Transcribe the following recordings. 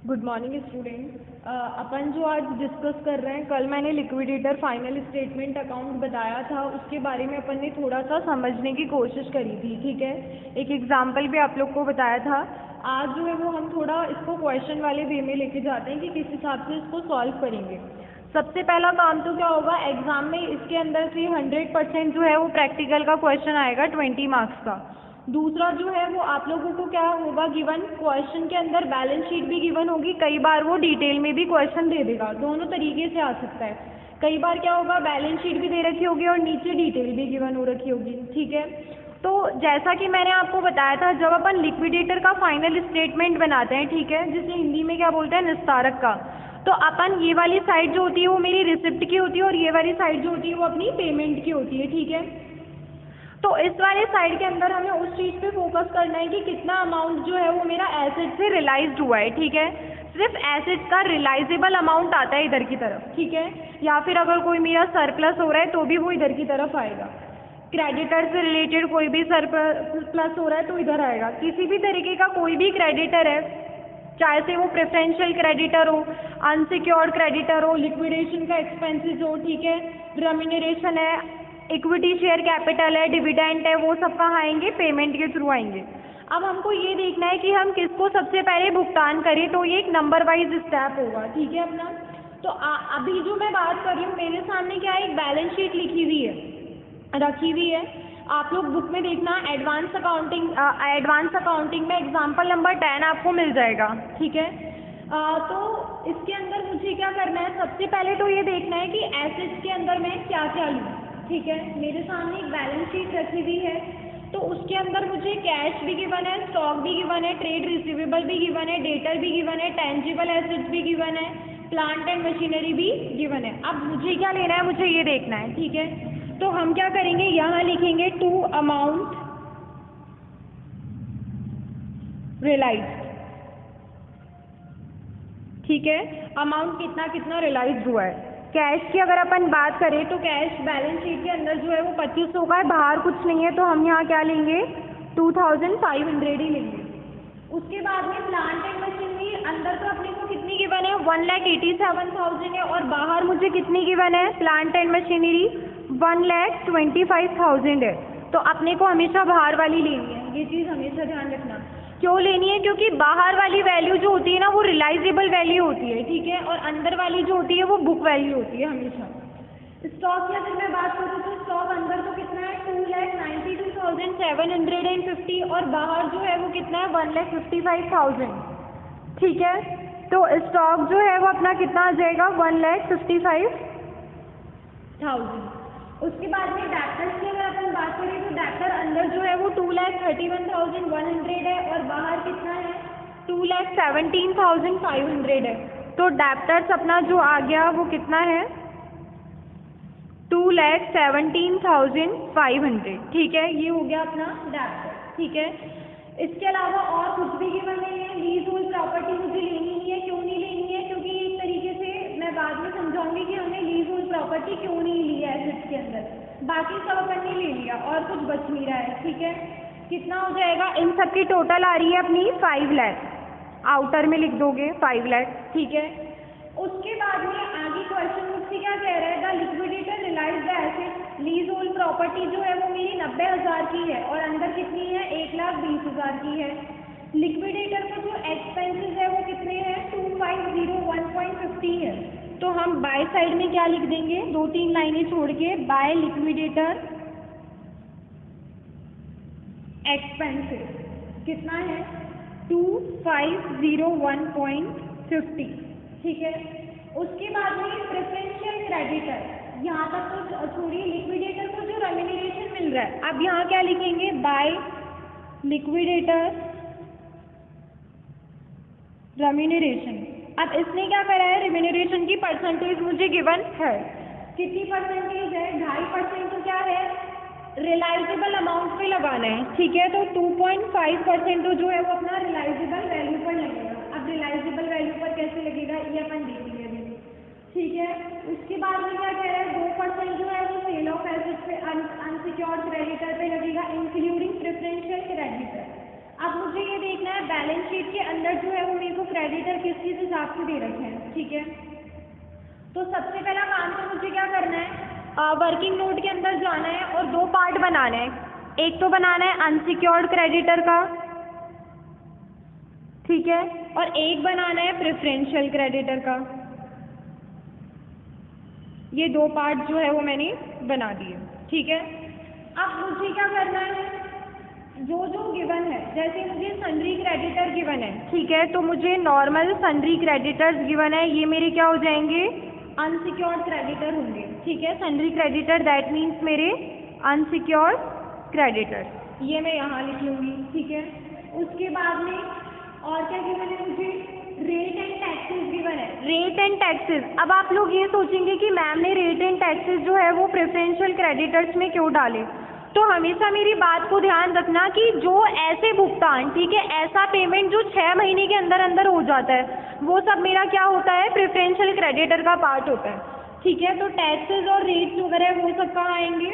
Good morning student. अपन जो आज discuss कर रहे हैं, कल मैंने लिक्विडेटर फाइनल स्टेटमेंट अकाउंट बताया था, उसके बारे में अपन ने थोड़ा सा समझने की कोशिश करी थी। ठीक है, एक एग्जांपल भी आप लोग को बताया था। आज जो है वो हम थोड़ा इसको क्वेश्चन वाले वे में लेके जाते हैं कि किस हिसाब से इसको सॉल्व करेंगे। सबसे पहला काम तो क्या होगा, एग्जाम में इसके अंदर से 100% जो है वो प्रैक्टिकल का क्वेश्चन आएगा 20 मार्क्स का। दूसरा जो है वो आप लोगों को क्या होगा, गिवन क्वेश्चन के अंदर बैलेंस शीट भी गिवन होगी, कई बार वो डिटेल में भी क्वेश्चन दे देगा, दोनों तरीके से आ सकता है। कई बार क्या होगा, बैलेंस शीट भी दे रखी होगी और नीचे डिटेल भी गिवन हो रखी होगी। ठीक है, तो जैसा कि मैंने आपको बताया था, जब अपन लिक्विडेटर का फाइनल स्टेटमेंट बनाते हैं, ठीक है, जिसे हिंदी में क्या बोलते हैं, निस्तारक का, तो अपन ये वाली साइड जो होती है वो मेरी रिसिप्ट की होती है और ये वाली साइड जो होती है वो अपनी पेमेंट की होती है। ठीक है, तो इस वाले साइड के अंदर हमें उस चीज़ पे फोकस करना है कि कितना अमाउंट जो है वो मेरा एसेट से रियलाइज्ड हुआ है। ठीक है, सिर्फ एसेट का रियलाइजेबल अमाउंट आता है इधर की तरफ। ठीक है, या फिर अगर कोई मेरा सरप्लस हो रहा है तो भी वो इधर की तरफ आएगा। क्रेडिटर से रिलेटेड कोई भी सरप्लस हो रहा है तो इधर आएगा। किसी भी तरीके का कोई भी क्रेडिटर है, चाहे से वो प्रेफरेंशियल क्रेडिटर हो, अनसिक्योर्ड क्रेडिटर हो, लिक्विडेशन का एक्सपेंसेस हो, ठीक है, रेम्यूनरेशन है, इक्विटी शेयर कैपिटल है, डिविडेंड है, वो सब कहाँ आएंगे, पेमेंट के थ्रू आएंगे। अब हमको ये देखना है कि हम किसको सबसे पहले भुगतान करें, तो ये एक नंबर वाइज स्टेप होगा। ठीक है अपना, तो अभी जो मैं बात कर रही हूँ, मेरे सामने क्या है, एक बैलेंस शीट लिखी हुई है, रखी हुई है। आप लोग बुक में देखना, एडवांस अकाउंटिंग में एग्जाम्पल नंबर 10 आपको मिल जाएगा। ठीक है, तो इसके अंदर मुझे क्या करना है, सबसे पहले तो ये देखना है कि एसेट्स के अंदर मैं क्या क्या लूँ। ठीक है, मेरे सामने एक बैलेंस शीट रखी हुई है, तो उसके अंदर मुझे कैश भी गिवन है, स्टॉक भी गिवन है, ट्रेड रिसीवेबल भी गिवन है, डेटर भी गिवन है, टेंजिबल एसेट्स भी गिवन है, प्लांट एंड मशीनरी भी गिवन है। अब मुझे क्या लेना है, मुझे ये देखना है। ठीक है, तो हम क्या करेंगे, यहाँ लिखेंगे टू अमाउंट रियलाइज्ड। ठीक है, अमाउंट कितना कितना रियलाइज हुआ है। कैश की अगर अपन बात करें तो कैश बैलेंस शीट के अंदर जो है वो 2500 का है, बाहर कुछ नहीं है, तो हम यहाँ क्या लेंगे, 2500 ही लेंगे। उसके बाद में प्लांट एंड मशीनरी, अंदर तो अपने को कितनी गिवन है, 1,87,000 है, और बाहर मुझे कितनी गिवन है, प्लांट एंड मशीनरी 1,25,000 है। तो अपने को हमेशा बाहर वाली लेनी है, ये चीज़ हमेशा ध्यान रखना। क्यों लेनी है, क्योंकि बाहर वाली वैल्यू जो होती है ना वो रियलाइजेबल वैल्यू होती है। ठीक है, और अंदर वाली जो होती है वो बुक वैल्यू होती है हमेशा। स्टॉक की अगर मैं बात करूँ तो स्टॉक अंदर तो कितना है, 2,92,750, और बाहर जो है वो कितना है, 1,55,000। ठीक है, तो स्टॉक जो है वो अपना कितना आ जाएगा, 1,55,000। उसके बाद में डैक्टर्स की अगर अपन बात करें तो डैक्टर अंदर जो है वो 2,31,100 है, और बाहर कितना है, 2,17,500 है। तो डैक्टर्स अपना जो आ गया वो कितना है, 2,17,500। ठीक है, ये हो गया अपना डैप्टर। ठीक है, इसके अलावा और कुछ भी गिवन नहीं है। लीज होल्ड प्रॉपर्टी मुझे लेनी नहीं है, क्यों नहीं लेनी है, क्योंकि एक तरीके से मैं बाद में समझाऊंगी कि हमने लीज होल्ड प्रॉपर्टी क्यों नहीं ली है एसेट्स के अंदर। बाकी सब अपन ने ले लिया और कुछ बच नहीं रहा है। ठीक है, कितना हो जाएगा, इन सब की टोटल आ रही है अपनी 5 लाख, आउटर में लिख दोगे 5 लाख। ठीक है, उसके बाद में आगे क्वेश्चन मुझसे क्या कह रहा है, the liquidator realise the asset leasehold property जो है वो मेरी 90,000 की है, और अंदर कितनी है, 1,20,000 की है। लिक्विडेटर का जो एक्सपेंसेस है वो कितने हैं, 2,501.50 है। तो हम बाय साइड में क्या लिख देंगे, 2-3 लाइनें छोड़ के, बाय लिक्विडेटर एक्सपेंसेस कितना है, 2,501.50। ठीक है, उसके बाद में प्रेफरेंशियल क्रेडिटर, यहाँ तक तो छोड़िए, लिक्विडेटर को जो रेम्यूनरेशन मिल रहा है, अब यहाँ क्या लिखेंगे, बाय लिक्विडेटर रेम्यूनरेशन। अब इसने क्या करा है, रेम्यूनरेशन की परसेंटेज मुझे गिवन है, कितनी परसेंटेज है, 2.5%। तो क्या है, रियलाइजेबल अमाउंट पे लगाना है। ठीक है, तो 2.5% तो जो है वो अपना रियलाइजेबल वैल्यू पर लगेगा। अब रियलाइजेबल वैल्यू पर कैसे लगेगा ये अपन देखेंगे अभी। ठीक है, उसके बाद में क्या कह रहा है, 2% जो है वो सेल ऑफ एसेट्स पे, अनसिक्योर्ड क्रेडिटर पे लगेगा, इंक्लूडिंग प्रेफरेंशियल क्रेडिटर। अब मुझे ये देखना है बैलेंस शीट के अंदर जो है वो मेरे को क्रेडिटर किस हिसाब से दे रखे हैं, ठीक है। तो सबसे पहला काम तो मुझे क्या करना है, वर्किंग नोट के अंदर जाना है और दो पार्ट बनाने हैं। एक तो बनाना है अनसिक्योर्ड क्रेडिटर का, ठीक है, और एक बनाना है प्रेफरेंशियल क्रेडिटर का। ये दो पार्ट जो है वो मैंने बना दिए, ठीक है। अब मुझे क्या करना है, जो जो गिवन है, जैसे मुझे सन्ड्री क्रेडिटर गिवन है, ठीक है, तो मुझे नॉर्मल सन्ड्री क्रेडिटर्स गिवन है, ये मेरे क्या हो जाएंगे, अनसिक्योर्ड क्रेडिटर होंगे, ठीक है। सन्ड्री क्रेडिटर दैट मीन्स मेरे अनसिक्योर्ड क्रेडिटर, ये मैं यहाँ लिख लूँगी, ठीक है। उसके बाद में और क्या गिवन है मुझे, रेट एंड टैक्सेस गिवन है, रेट एंड टैक्सेस। अब आप लोग ये सोचेंगे कि मैम ने रेट एंड टैक्सेस जो है वो प्रेफरेंशियल क्रेडिटर्स में क्यों डाले, तो हमेशा मेरी बात को ध्यान रखना कि जो ऐसे भुगतान, ठीक है, ऐसा पेमेंट जो 6 महीने के अंदर अंदर हो जाता है, वो सब मेरा क्या होता है, प्रेफरेंशियल क्रेडिटर का पार्ट होता है, ठीक है। तो टैक्सेस और रेट्स वगैरह वो सब कहाँ आएंगे,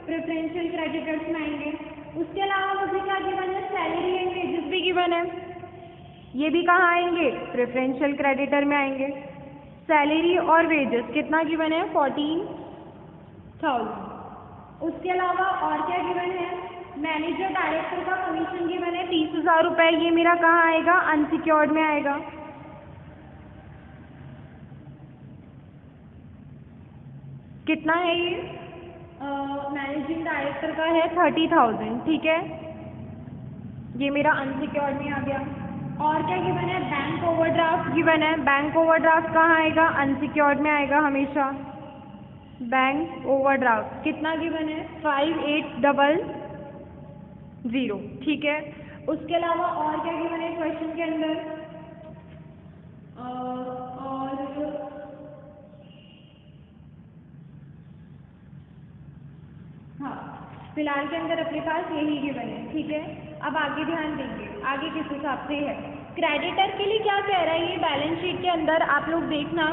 प्रेफरेंशियल क्रेडिटर्स में आएंगे। उसके अलावा मुझे क्या गिवन है, सैलरी एंड वेजेस भी गिवन है, ये भी कहाँ आएंगे, प्रेफरेंशियल क्रेडिटर में आएंगे। सैलरी और वेजेस कितना गिवन है, 14,000। उसके अलावा और क्या गिवन है, मैनेजर डायरेक्टर का कमीशन गिवन है 30,000 रुपये, ये मेरा कहाँ आएगा, अनसिक्योर्ड में आएगा। कितना है ये, मैनेजिंग डायरेक्टर का है 30,000, ठीक है, ये मेरा अनसिक्योर्ड में आ गया। और क्या गिवन है, बैंक ओवरड्राफ्ट गिवन है, बैंक ओवरड्राफ्ट कहाँ आएगा, अनसिक्योर्ड में आएगा हमेशा। बैंक ओवरड्राफ्ट कितना गिवन है, 5800, ठीक है। उसके अलावा और क्या गिवन है क्वेश्चन के अंदर, और हाँ, फिलहाल के अंदर अपने पास यही गिवन है, ठीक है। अब आगे ध्यान देंगे, आगे किस हिसाब से है। क्रेडिटर के लिए क्या कह रहा है ये बैलेंस शीट के अंदर, आप लोग देखना,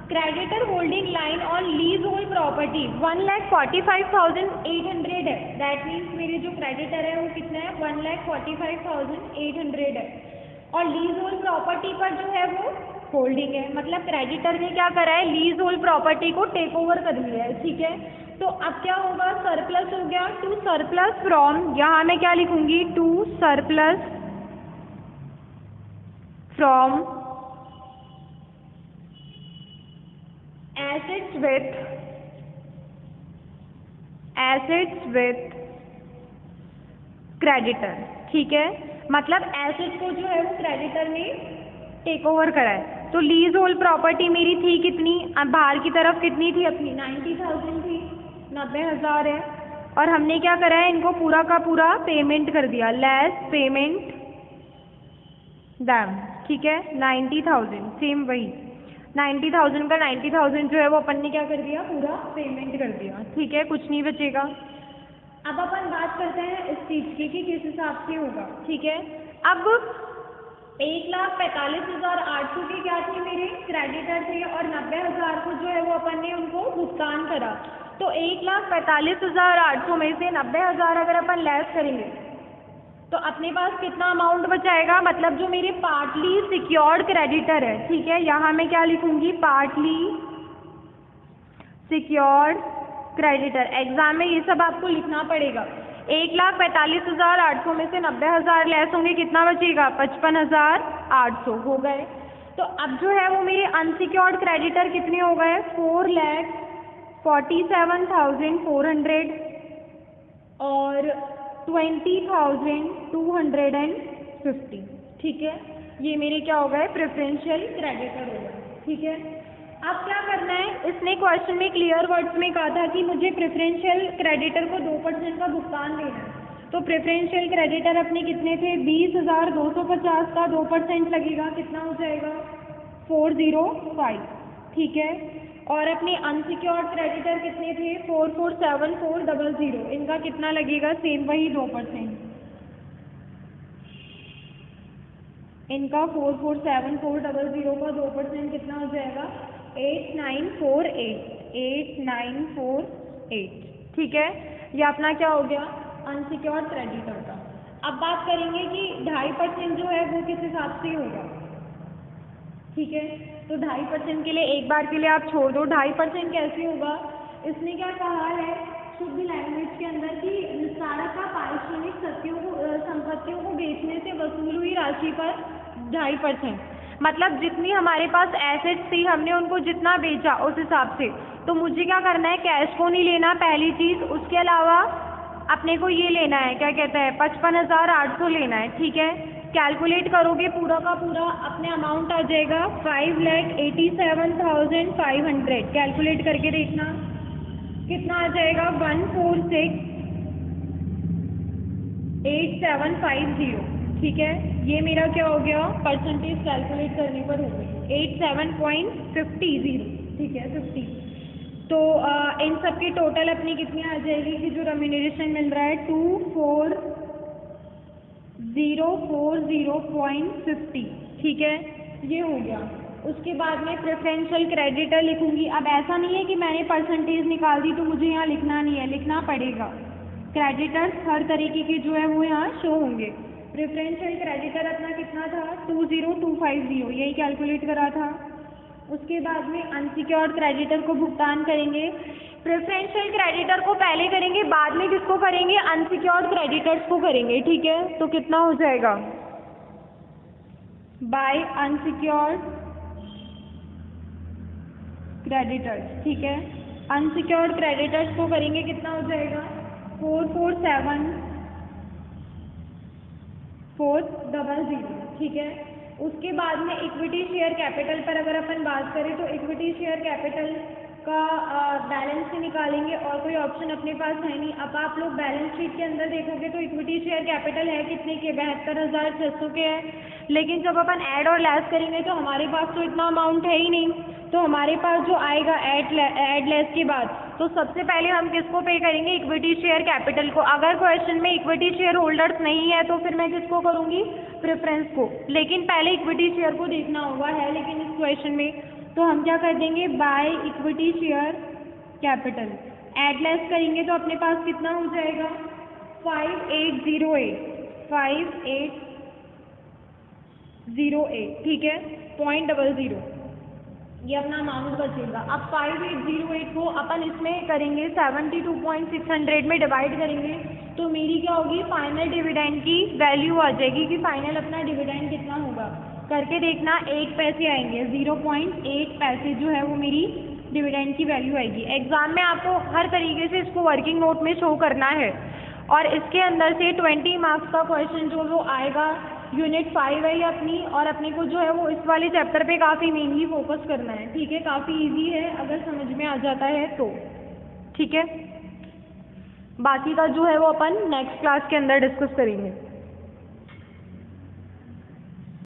creditor holding line on lease hold property 1,45,800 है, दैट मीन्स मेरे जो क्रेडिटर है वो कितना है, 1,45,800 है, और लीज होल्ड प्रॉपर्टी पर जो है वो होल्डिंग है, मतलब क्रेडिटर ने क्या करा है, लीज होल्ड प्रॉपर्टी को टेक ओवर कर लिया है, ठीक है। तो अब क्या होगा, सरप्लस हो गया, टू सरप्लस फ्रॉम, यहाँ मैं क्या लिखूंगी, to surplus from assets with creditor, ठीक है, मतलब एसेट्स को जो है वो क्रेडिटर ने टेक ओवर करा है। तो लीज होल्ड प्रॉपर्टी मेरी थी कितनी, अब बाहर की तरफ कितनी थी अपनी, 90,000 थी, 90,000 है, और हमने क्या करा है, इनको पूरा का पूरा पेमेंट कर दिया, लेस पेमेंट दैम, ठीक है, 90,000, सेम वही 90,000 का 90,000 जो है वो अपन ने क्या कर दिया, पूरा पेमेंट कर दिया, ठीक है, कुछ नहीं बचेगा। अब अपन बात करते हैं इस चीज की कि किस हिसाब से होगा, ठीक है। अब 1,45,800 के क्या थे, मेरे क्रेडिटर थे, और 90,000 को जो है वो अपन ने उनको भुगतान करा। तो 1,45,800 में से 90,000 अगर अपन लेस करेंगे तो अपने पास कितना अमाउंट बचाएगा, मतलब जो मेरे पार्टली सिक्योर्ड क्रेडिटर है, ठीक है, यहाँ मैं क्या लिखूंगी, पार्टली सिक्योर्ड क्रेडिटर। एग्जाम में ये सब आपको लिखना पड़ेगा। 1,45,800 में से 90,000 लेस होंगे, कितना बचेगा, 55,800 हो गए। तो अब जो है वो मेरे अनसिक्योर्ड क्रेडिटर कितने हो गए, 4,47,400 और 20,250, ठीक है, ये मेरे क्या हो गए, प्रेफरेंशियल क्रेडिटर हो गए, ठीक है। अब क्या करना है, इसने क्वेश्चन में क्लियर वर्ड्स में कहा था कि मुझे प्रेफरेंशियल क्रेडिटर को 2% का भुगतान देना है। तो प्रेफरेंशियल क्रेडिटर अपने कितने थे, 20,250 का 2% लगेगा, कितना हो जाएगा, 405, ठीक है। और अपने अनसिक्योर्ड क्रेडिटर कितने थे, 4,47,400, इनका कितना लगेगा, सेम वही 2%, इनका 4,47,400 का 2% कितना हो जाएगा, 8,948, ठीक है। ये अपना क्या हो गया, अनसिक्योर्ड क्रेडिटर का। अब बात करेंगे कि 2.5% जो है वो किस हिसाब से होगा। ठीक है। तो 2.5% के लिए एक बार के लिए आप छोड़ दो। 2.5% कैसे होगा, इसने क्या कहा है शुद्ध लैंग्वेज के अंदर कि निस्तारक का पारिश्रमिक संपत्तियों को बेचने से वसूल हुई राशि पर 2.5%, मतलब जितनी हमारे पास एसेट्स थी हमने उनको जितना बेचा उस हिसाब से। तो मुझे क्या करना है, कैश को नहीं लेना पहली चीज़, उसके अलावा अपने को ये लेना है, क्या कहते हैं, 55,800 लेना है। ठीक है, कैलकुलेट करोगे पूरा का पूरा अपने अमाउंट आ जाएगा 5,87,500। कैलकुलेट करके देखना कितना आ जाएगा, 146,8750। ठीक है, ये मेरा क्या हो गया, परसेंटेज कैलकुलेट करने पर हो गई 87.50। ठीक है, 50। तो इन सब की टोटल अपनी कितनी आ जाएगी कि जो रेम्यूनरेशन मिल रहा है 24,040.50। ठीक है, ये हो गया। उसके बाद में प्रेफरेंशियल क्रेडिटर लिखूंगी। अब ऐसा नहीं है कि मैंने परसेंटेज निकाल दी तो मुझे यहाँ लिखना नहीं है, लिखना पड़ेगा। क्रेडिटर्स हर तरीके के जो है वो यहाँ शो होंगे। प्रेफरेंशियल क्रेडिटर अपना कितना था, 20,250, यही कैलकुलेट करा था। उसके बाद में अनसिक्योर्ड क्रेडिटर को भुगतान करेंगे। प्रेफरेंशियल क्रेडिटर को पहले करेंगे, बाद में किसको करेंगे, अनसिक्योर्ड क्रेडिटर्स को करेंगे। ठीक है, तो कितना हो जाएगा, बाय अनसिक्योर्ड क्रेडिटर्स। ठीक है, अनसिक्योर्ड क्रेडिटर्स को करेंगे, कितना हो जाएगा 447,400। ठीक है, उसके बाद में इक्विटी शेयर कैपिटल पर अगर अपन बात करें तो इक्विटी शेयर कैपिटल का बैलेंस से निकालेंगे और कोई ऑप्शन अपने पास है नहीं। अब आप लोग बैलेंस शीट के अंदर देखोगे तो इक्विटी शेयर कैपिटल है कितने के, 72,600 के है। लेकिन जब अपन ऐड और लेस करेंगे तो हमारे पास तो इतना अमाउंट है ही नहीं। तो हमारे पास जो आएगा ऐड लेस के बाद, तो सबसे पहले हम किसको पे करेंगे, इक्विटी शेयर कैपिटल को। अगर क्वेश्चन में इक्विटी शेयर होल्डर्स नहीं है तो फिर मैं किसको करूँगी, प्रेफरेंस को। लेकिन पहले इक्विटी शेयर को देखना होगा, है लेकिन इस क्वेश्चन में, तो हम क्या कर देंगे, by equity share capital. Add less करेंगे तो अपने पास कितना हो जाएगा, 5808। ठीक है, 0.00 ये अपना अमाउंट बचेगा। अब 5808 को अपन इसमें करेंगे 72,600 में डिवाइड करेंगे तो मेरी क्या होगी, फाइनल डिविडेंड की वैल्यू आ जाएगी कि फाइनल अपना डिविडेंड कितना होगा। करके देखना, 1 पैसे आएंगे, 0.8 पैसे जो है वो मेरी डिविडेंड की वैल्यू आएगी। एग्जाम में आपको हर तरीके से इसको वर्किंग नोट में शो करना है और इसके अंदर से 20 मार्क्स का क्वेश्चन जो वो आएगा। यूनिट 5 है ये अपनी, और अपने को जो है वो इस वाले चैप्टर पे काफ़ी मेनली फोकस करना है। ठीक है, काफ़ी इजी है अगर समझ में आ जाता है तो। ठीक है, बाकी का जो है वो अपन नेक्स्ट क्लास के अंदर डिस्कस करेंगे।